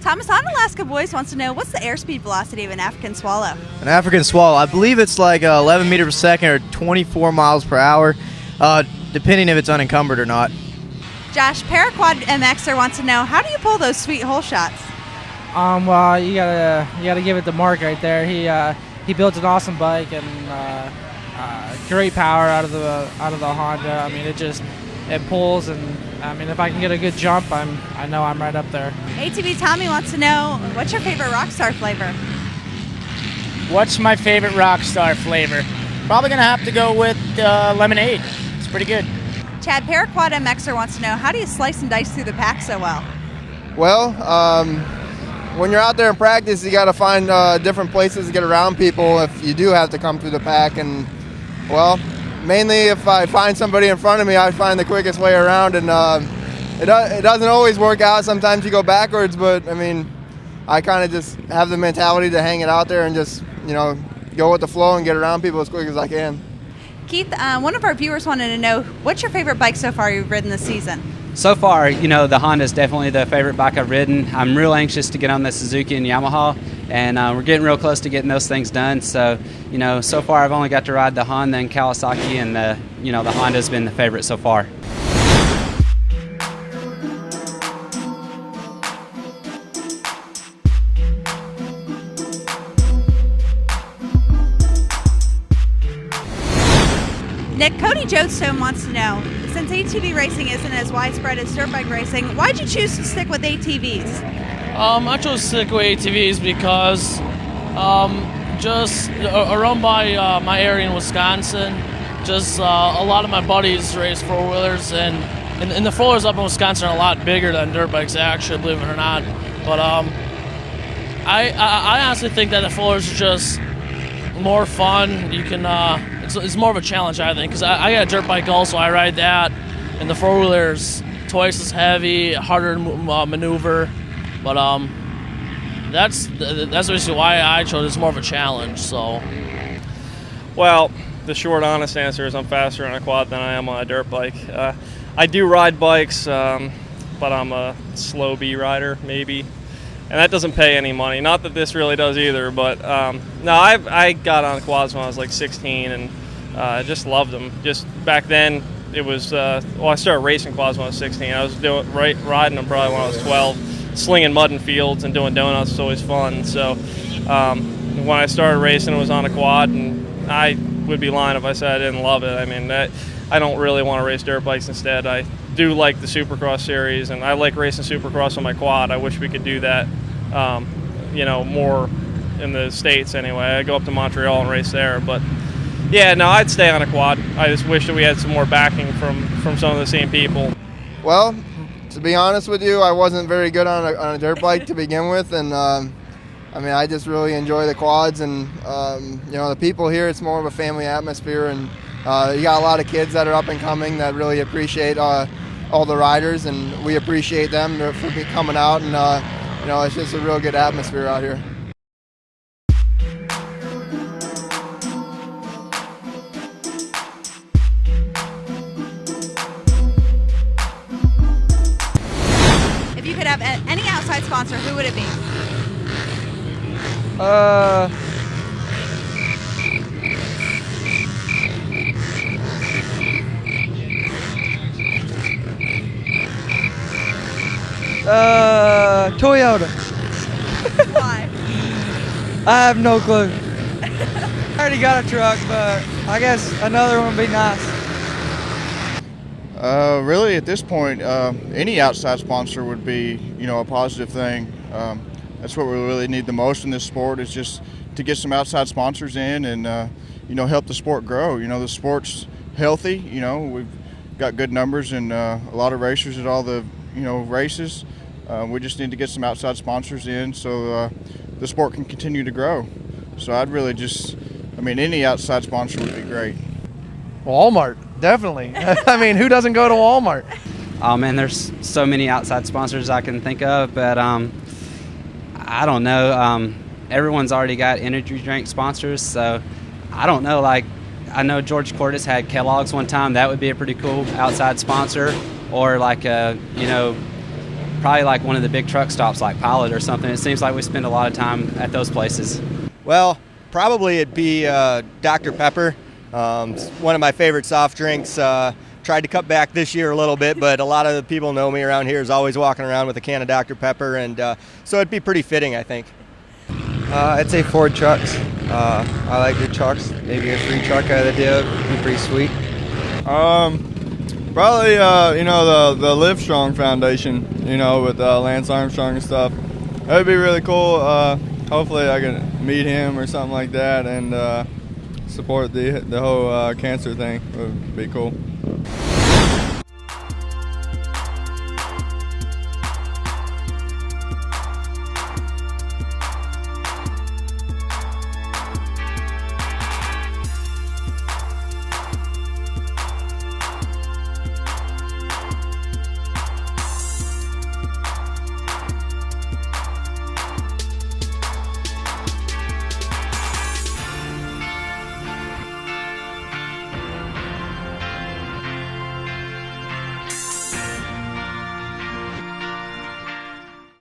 Thomas on Alaska Boys wants to know, what's the airspeed velocity of an African swallow? An African swallow, I believe it's like 11 meters per second or 24 miles per hour, depending if it's unencumbered or not. Josh, Paraquad MXer wants to know, how do you pull those sweet hole shots? Well, you gotta give it to Mark right there. He built an awesome bike and great power out of the Honda. I mean, it pulls, and I mean, if I can get a good jump, I know I'm right up there. ATV Tommy wants to know, what's your favorite Rockstar flavor? What's my favorite Rockstar flavor? Probably gonna have to go with lemonade. It's pretty good. Chad, Paraquad MXer wants to know, how do you slice and dice through the pack so well? Well, when you're out there in practice, you got to find different places to get around people if you do have to come through the pack. And, well, mainly if I find somebody in front of me, I find the quickest way around. And it doesn't always work out. Sometimes you go backwards, but, I mean, I kind of just have the mentality to hang it out there and just, go with the flow and get around people as quick as I can. Keith, one of our viewers wanted to know, what's your favorite bike so far you've ridden this season? So far, the Honda is definitely the favorite bike I've ridden. I'm real anxious to get on the Suzuki and Yamaha, and we're getting real close to getting those things done. So, so far I've only got to ride the Honda and Kawasaki, and the Honda's been the favorite so far. Nick, Cody Jodestone wants to know, since ATV racing isn't as widespread as dirt bike racing, why'd you choose to stick with ATVs? I chose to stick with ATVs because just around by my area in Wisconsin, just a lot of my buddies race four-wheelers, and the four-wheelers up in Wisconsin are a lot bigger than dirt bikes, actually, believe it or not. But I honestly think that the four-wheelers are just more fun. You can it's more of a challenge, I think, because I got a dirt bike also. I ride that, and the four-wheeler's twice as heavy, harder to maneuver. But that's basically why I chose it. It's more of a challenge. So, well, the short, honest answer is I'm faster on a quad than I am on a dirt bike. I do ride bikes, but I'm a slow B rider, maybe. And that doesn't pay any money. Not that this really does either, but no, I got on quads when I was like 16, and I just loved them. Just back then, it was I started racing quads when I was 16. I was riding them probably when I was 12, slinging mud in fields and doing donuts was always fun. So when I started racing, it was on a quad, and I would be lying if I said I didn't love it. I mean, I don't really want to race dirt bikes instead. I do like the Supercross series, and I like racing Supercross on my quad. I wish we could do that, more in the States anyway. I go up to Montreal and race there, but yeah, no, I'd stay on a quad. I just wish that we had some more backing from some of the same people. Well, to be honest with you, I wasn't very good on a dirt bike to begin with, and I just really enjoy the quads, and the people here. It's more of a family atmosphere, and you got a lot of kids that are up and coming that really appreciate all the riders, and we appreciate them for coming out, and it's just a real good atmosphere out here. If you could have any outside sponsor, who would it be? Toyota. Why? I have no clue. I already got a truck, but I guess another one would be nice. Really, at this point, any outside sponsor would be, a positive thing. That's what we really need the most in this sport, is just to get some outside sponsors in and, help the sport grow. The sport's healthy. We've got good numbers and a lot of racers at all the, races. We just need to get some outside sponsors in so the sport can continue to grow. So I'd really any outside sponsor would be great. Walmart, definitely. Who doesn't go to Walmart? Oh man, there's so many outside sponsors I can think of, but I don't know. Everyone's already got energy drink sponsors, so I don't know. Like, I know George Cordes had Kellogg's one time. That would be a pretty cool outside sponsor, or like a probably like one of the big truck stops like Pilot or something. It seems like we spend a lot of time at those places. Well, probably it'd be Dr. Pepper. It's one of my favorite soft drinks. Tried to cut back this year a little bit, but a lot of the people know me around here is always walking around with a can of Dr. Pepper, and so it'd be pretty fitting, I think. I'd say Ford trucks. I like the trucks. Maybe a free truck out of the deal would be pretty sweet. Probably, the Livestrong Foundation, with Lance Armstrong and stuff. That would be really cool. Hopefully I can meet him or something like that and support the whole cancer thing. It would be cool.